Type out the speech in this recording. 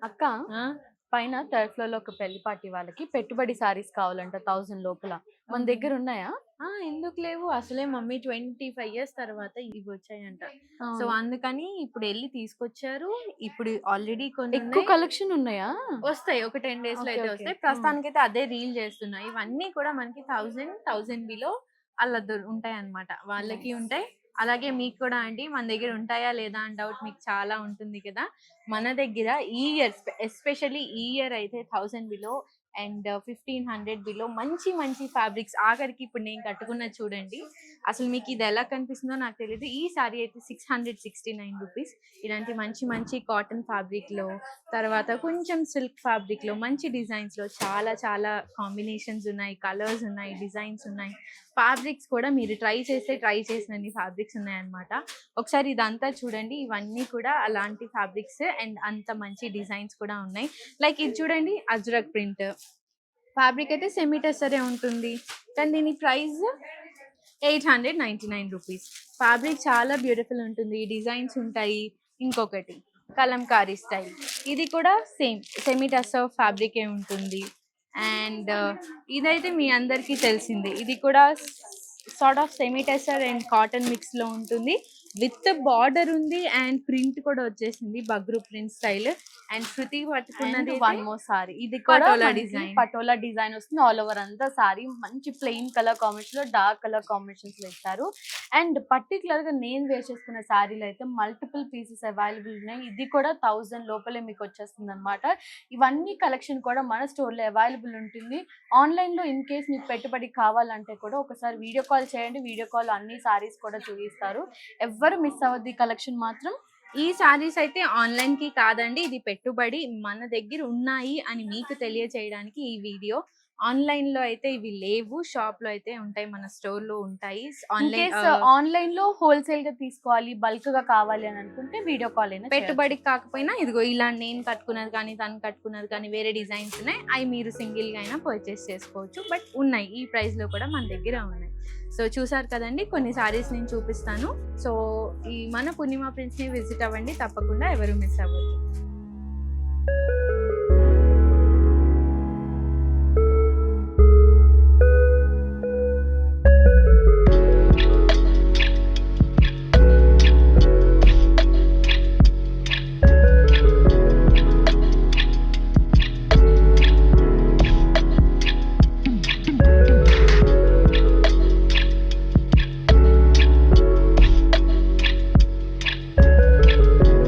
అక్క పైన third floor లో ఒక పెళ్లి పార్టీ వాళ్ళకి పెట్టుబడి సారీస్ కావాలంట 1000 లోపల. మన దగ్గర ఉన్నాయా? ఎందుకు లేవు అసలే మమ్మీ 25 ఇయర్స్ తర్వాత ఇవి వచ్చాయంట. సో అవును. అందుకని ఇప్పుడు వెళ్ళి తీసుకొచ్చారు. ఇప్పుడు ఆల్రెడీ కొన్ని ఎక్కువ ఉన్నాయి. కలెక్షన్ ఉన్నాయా? వస్తాయి ఒక 10 డేస్ లో ఓకే. అయితే ఓకే. వస్తాయి. ప్రస్తుతానికైతే అదే రీల్ చేస్తున్నాయి. ఇవన్నీ కూడా మనకి 1000 బిలో అలా ఉంటాయి అన్నమాట. వాళ్ళకి నైస్. ఉంటాయి. అలాగే మీకు కూడా అండి మన దగ్గర ఉంటాయా లేదా అని డౌట్ మీకు చాలా ఉంటుంది కదా. మన దగ్గర ఈ ఇయర్ ఎస్పెషల్లీ ఈ ఇయర్ అయితే 1000 బిలో అండ్ 1500 బిలో మంచి మంచి ఫ్యాబ్రిక్స్, ఆఖరికి ఇప్పుడు నేను కట్టుకున్నది చూడండి. అసలు మీకు ఇది ఎలా కనిపిస్తుందో నాకు తెలియదు. ఈ సారీ అయితే 669 రూపీస్. ఇలాంటి మంచి మంచి కాటన్ ఫ్యాబ్రిక్ లో, తర్వాత కొంచెం సిల్క్ ఫ్యాబ్రిక్ లో, మంచి డిజైన్స్ లో చాలా చాలా కాంబినేషన్స్ ఉన్నాయి, కలర్స్ ఉన్నాయి, డిజైన్స్ ఉన్నాయి. ఫ్యాబ్రిక్స్ కూడా మీరు ట్రై చేస్తే ట్రై చేసినన్ని ఫ్యాబ్రిక్స్ ఉన్నాయన్నమాట. ఒకసారి ఇదంతా చూడండి. ఇవన్నీ కూడా అలాంటి ఫ్యాబ్రిక్స్ అండ్ అంత మంచి డిజైన్స్ కూడా ఉన్నాయి. లైక్ ఇది చూడండి, అజ్రక్ ప్రింట్ ఫ్యాబ్రిక్ అయితే సెమీ టెస్సరే ఉంటుంది, కానీ దీని ప్రైస్ 899 రూపీస్. ఫ్యాబ్రిక్ చాలా బ్యూటిఫుల్ ఉంటుంది, డిజైన్స్ ఉంటాయి. ఇంకొకటి కలంకారీ స్టైల్, ఇది కూడా సేమ్ సెమీ టెస్సర్ ఫ్యాబ్రికే ఉంటుంది. అండ్ ఇదైతే మీ అందరికీ తెలిసిందే, ఇది కూడా sort of semi tussar and cotton mix లో ఉంటుంది. విత్ బార్డర్ ఉంది అండ్ ప్రింట్ కూడా వచ్చేసింది, Bagru print style. And Shruti పట్టుకున్నది వన్ మోర్ సారీ, ఇది కూడా పటోలా డిజైన్, పటోలా డిజైన్ వస్తుంది. ఆల్ ఓవర్ అంతా సారీ మంచి ప్లెయిన్ కలర్ కాంబినేషన్ లో డార్క్ కలర్ కాంబినేషన్స్ లో ఇస్తారు. అండ్ పర్టికులర్ గా నేను వేర్ చేసుకున్న సారీలు అయితే మల్టిపుల్ పీసెస్ అవైలబుల్ ఉన్నాయి. ఇది కూడా 1000 లోపలే మీకు వచ్చేస్తుంది అనమాట. ఇవన్నీ కలెక్షన్ కూడా మన స్టోర్ లో అవైలబుల్ ఉంటుంది. ఆన్లైన్ లో ఇన్ కేస్ మీకు పెట్టుబడి కావాలంటే కూడా ఒకసారి వీడియో కాల్ చేయండి. వీడియో కాల్ అన్ని సారీస్ కూడా చూపిస్తారు. ఎవ్వరు మిస్ అవ్వద్దు ఈ కలెక్షన్ మాత్రం. ఈ సారీస్ అయితే ఆన్లైన్ కి కాదండి, ఇది పెట్టుబడి మన దగ్గర ఉన్నాయి అని మీకు తెలియచేయడానికి ఈ వీడియో. ఆన్లైన్ లో అయితే ఇవి లేవు, షాప్ లో అయితే ఉంటాయి, మన స్టోర్ లో ఉంటాయి. ఆన్లైన్ లో హోల్సేల్ గా తీసుకోవాలి, బల్క్ గా కావాలి అని అనుకుంటే వీడియో కాల్ అయినా పెట్టుబడికి కాకపోయినా ఇదిగో ఇలా నేను కట్టుకున్నది కానీ తను కట్టుకున్నది కానీ వేరే డిజైన్స్ ఉన్నాయి, అవి మీరు సింగిల్ గా అయినా పర్చేస్ చేసుకోవచ్చు. బట్ ఉన్నాయి, ఈ ప్రైస్ లో కూడా మన దగ్గర ఉన్నాయి. సో చూసారు కదండి, కొన్ని సారీస్ నేను చూపిస్తాను. సో ఈ మన పూర్ణిమ ప్రింట్స్ ని విజిట్ అవ్వండి తప్పకుండా, ఎవరు మిస్ అవ్వద్దు.